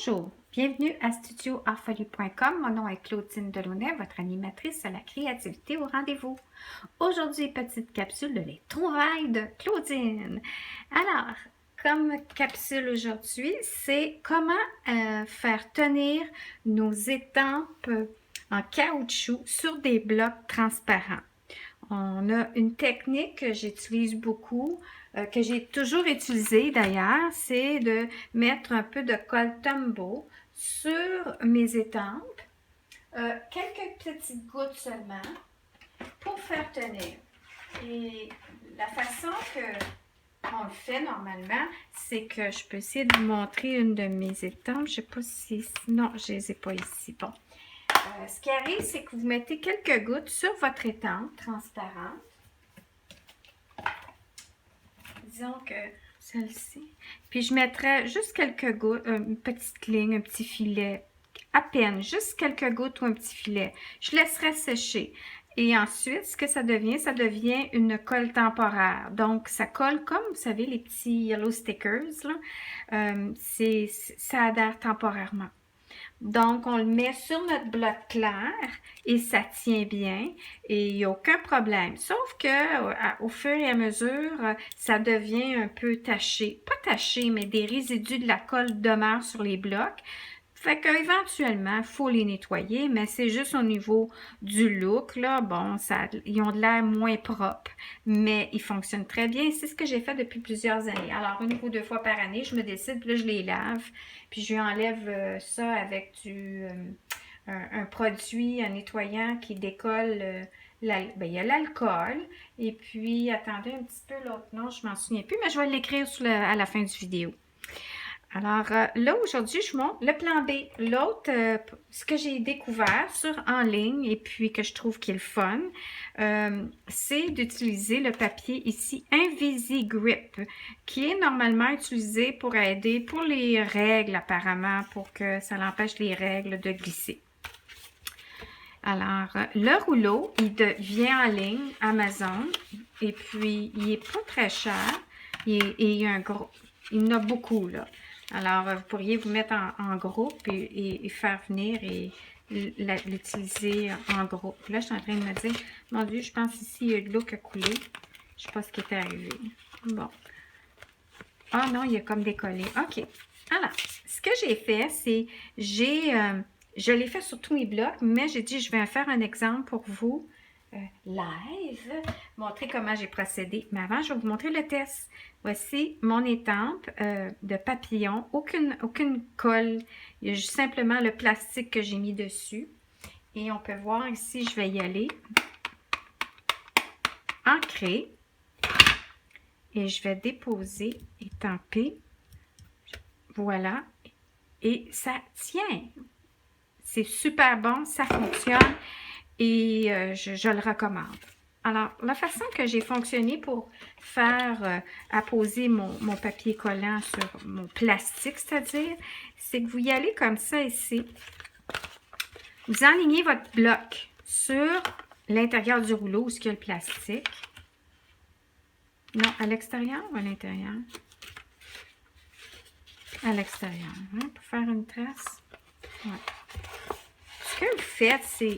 Bonjour, bienvenue à studioartfolie.com. Mon nom est Claudine Delaunay, votre animatrice à la créativité au rendez-vous. Aujourd'hui, petite capsule de les trouvailles de Claudine. Alors, comme capsule aujourd'hui, c'est comment faire tenir nos étampes en caoutchouc sur des blocs transparents. On a une technique que j'utilise beaucoup, que j'ai toujours utilisée d'ailleurs, c'est de mettre un peu de colle Tombow sur mes étampes, quelques petites gouttes seulement, pour faire tenir. Et la façon qu'on le fait normalement, c'est que je peux essayer de vous montrer une de mes étampes. Je ne sais pas si... Non, je ne les ai pas ici. Bon. Ce qui arrive, c'est que vous mettez quelques gouttes sur votre étampe transparente. Disons que celle-ci. Puis je mettrai juste quelques gouttes, une petite ligne, un petit filet, à peine, juste quelques gouttes ou un petit filet. Je laisserai sécher. Et ensuite, ce que ça devient une colle temporaire. Donc, ça colle comme, vous savez, les petits yellow stickers, là. Ça adhère temporairement. Donc, on le met sur notre bloc clair et ça tient bien et il n'y a aucun problème. Sauf que au fur et à mesure, ça devient un peu taché. Pas taché, mais des résidus de la colle demeurent sur les blocs. Fait qu'éventuellement, il faut les nettoyer, mais c'est juste au niveau du look, là. Bon, ils ont de l'air moins propres, mais ils fonctionnent très bien. C'est ce que j'ai fait depuis plusieurs années. Alors, une ou deux fois par année, je me décide, puis là, je les lave, puis je enlève ça avec un produit, un nettoyant qui décolle. Ben, il y a l'alcool, et puis, attendez un petit peu l'autre nom, je m'en souviens plus, mais je vais l'écrire à la fin du vidéo. Alors là, aujourd'hui, je montre le plan B. L'autre, ce que j'ai découvert en ligne et puis que je trouve qu'il est le fun, c'est d'utiliser le papier ici Invisi-Grip, qui est normalement utilisé pour aider pour les règles apparemment, pour que ça l'empêche les règles de glisser. Alors, le rouleau, il vient en ligne, Amazon, et puis il n'est pas très cher, et il y a il y en a beaucoup, là. Alors, vous pourriez vous mettre en groupe et faire venir et l'utiliser en groupe. Là, je suis en train de me dire, mon Dieu, je pense ici, il y a de l'eau qui a coulé. Je ne sais pas ce qui est arrivé. Bon. Ah non, il y a comme décollé. OK. Alors, ce que j'ai fait, c'est, je l'ai fait sur tous mes blocs, mais j'ai dit, je vais faire un exemple pour vous live, montrer comment j'ai procédé. Mais avant, je vais vous montrer le test. Voici mon étampe de papillon, aucune colle, il y a juste simplement le plastique que j'ai mis dessus. Et on peut voir ici, je vais y aller, ancrer, et je vais déposer, étamper, voilà, et ça tient. C'est super bon, ça fonctionne, et je le recommande. Alors, la façon que j'ai fonctionné pour faire apposer mon papier collant sur mon plastique, c'est-à-dire, c'est que vous y allez comme ça ici. Vous enlignez votre bloc sur l'intérieur du rouleau où il y a le plastique. Non, à l'extérieur ou à l'intérieur? À l'extérieur, hein, pour faire une trace. Ouais. Ce que vous faites, c'est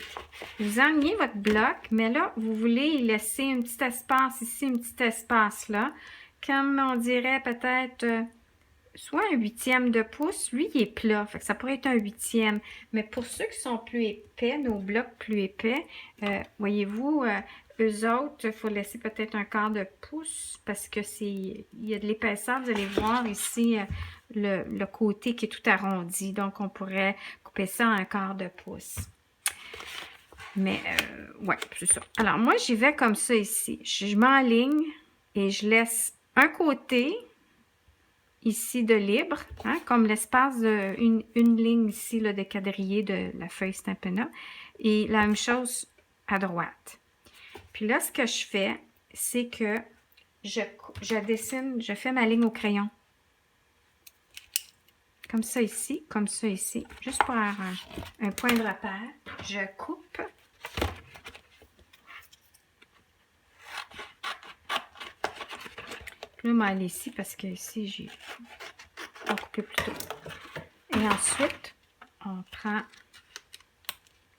vous enlignez votre bloc, mais là, vous voulez laisser un petit espace ici, un petit espace là, comme on dirait peut-être soit un 1/8 de pouce. Lui, il est plat, fait que ça pourrait être un 1/8. Mais pour ceux qui sont plus épais, nos blocs plus épais, voyez-vous, eux autres, il faut laisser peut-être un quart de pouce parce que il y a de l'épaisseur. Vous allez voir ici le côté qui est tout arrondi. Donc, on pourrait couper ça en un quart de pouce. Mais, ouais, c'est ça. Alors, moi, j'y vais comme ça ici. Je m'enligne et je laisse un côté ici de libre, hein, comme l'espace d'une ligne ici là, de quadrillé de la feuille Stampin' Up. Et la même chose à droite. Puis là, ce que je fais, c'est que je dessine, je fais ma ligne au crayon. Comme ça ici, juste pour un point de repère. Je coupe. Puis là, je vais aller ici parce que ici, j'ai coupé plus tôt. Et Et ensuite, on prend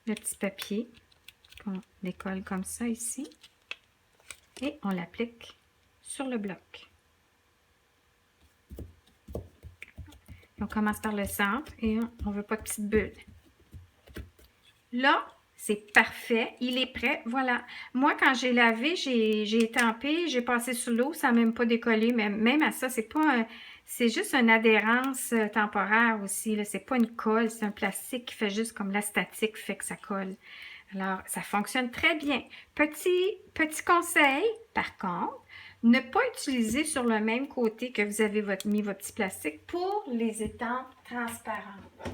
le petit papier qu'on décolle comme ça ici et on l'applique sur le bloc. Et on commence par le centre et on ne veut pas de petites bulles. Là, c'est parfait, il est prêt, voilà. Moi, quand j'ai lavé, j'ai étampé, j'ai passé sous l'eau, ça n'a même pas décollé, mais même à ça, c'est pas c'est juste une adhérence temporaire aussi, là. C'est pas une colle, c'est un plastique qui fait juste comme la statique fait que ça colle. Alors, ça fonctionne très bien. Petit conseil, par contre, ne pas utiliser sur le même côté que vous avez mis votre petit plastique pour les étampes transparentes.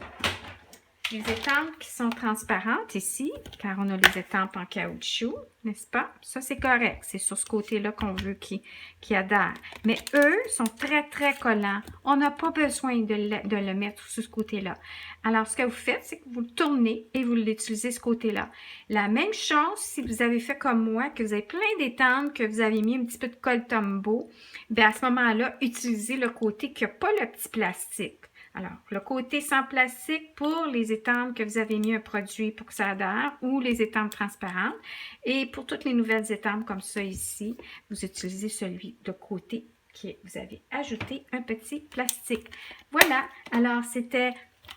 Les étampes qui sont transparentes ici, car on a les étampes en caoutchouc, n'est-ce pas? Ça, c'est correct. C'est sur ce côté-là qu'on veut qu'ils adhèrent. Mais eux sont très, très collants. On n'a pas besoin de le mettre sur ce côté-là. Alors, ce que vous faites, c'est que vous le tournez et vous l'utilisez ce côté-là. La même chose si vous avez fait comme moi, que vous avez plein d'étampes, que vous avez mis un petit peu de colle Tombow, bien à ce moment-là, utilisez le côté qui n'a pas le petit plastique. Alors, le côté sans plastique pour les étampes que vous avez mis un produit pour que ça adhère ou les étampes transparentes. Et pour toutes les nouvelles étampes comme ça ici, vous utilisez celui de côté qui vous avez ajouté un petit plastique. Voilà, alors c'était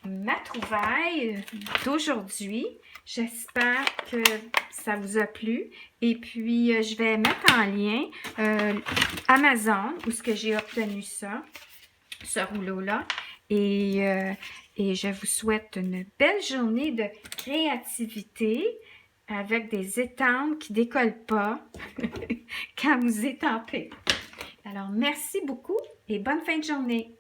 ma trouvaille d'aujourd'hui. J'espère que ça vous a plu. Et puis, je vais mettre en lien Amazon où ce que j'ai obtenu ça, ce rouleau-là. Et je vous souhaite une belle journée de créativité avec des étampes qui ne décollent pas quand vous étampez. Alors, merci beaucoup et bonne fin de journée.